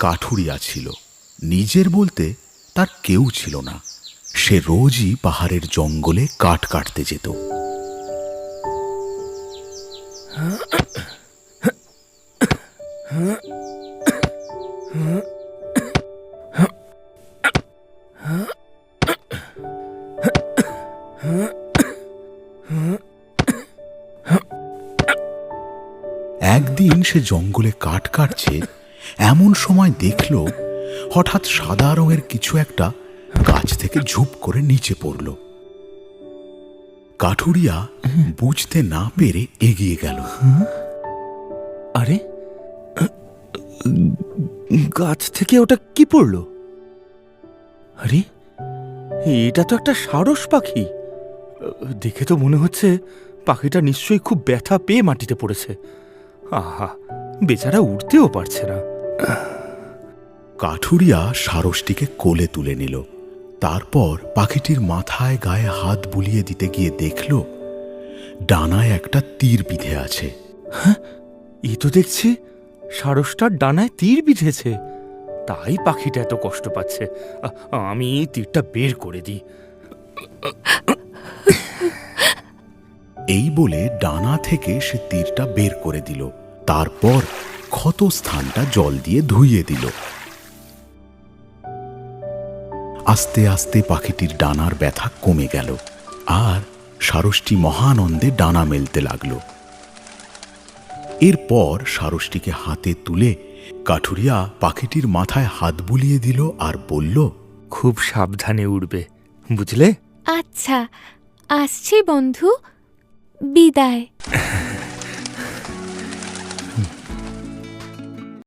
কাঠুরিয়া ছিল। নিজের বলতে তার কেউ ছিল না। সে রোজই পাহাড়ের জঙ্গলে কাঠ কাটতে যেত। একদিন সে জঙ্গলে কাঠ কাটছে, এমন সময় দেখল হঠাৎ সাদা রঙের কিছু একটা গাছ থেকে ঝুপ করে নিচে পড়ল। কাঠুরিয়া বুঝতে না পেরে এগিয়ে গেল। আরে, গাছ থেকে ওটা কি পড়ল? আরে, এটা তো একটা সারস পাখি। দেখে তো মনে হচ্ছে পাখিটা নিশ্চয়ই খুব ব্যথা পেয়ে মাটিতে পড়েছে। আহা, বেচারা উঠতেও পারছে না। কাঠুরিয়া সারসটিকে কোলে তুলে নিল। তারপর পাখিটির মাথায় গায়ে হাত বুলিয়ে দিতে গিয়ে দেখল ডানায় একটা তীর বিঁধে আছে। হ্যাঁ, এই তো দেখছি সারসটার ডানায় তীর বিঁধেছে, তাই পাখিটা এত কষ্ট পাচ্ছে। আমি এই তীরটা বের করে দিই। এই বলে ডানা থেকে সে তীরটা বের করে দিল। তারপর ক্ষত স্থানটা জল দিয়ে ধুইয়ে দিল। আস্তে আস্তে পাখিটির ডানার ব্যথা কমে গেল, আর সারসটি মহানন্দে ডানা মেলতে লাগল। এরপর সারসটিকে হাতে তুলে কাঠুরিয়া পাখিটির মাথায় হাত বুলিয়ে দিল আর বলল, খুব সাবধানে উড়বে, বুঝলে? আচ্ছা, আসছি বন্ধু, বিদায়।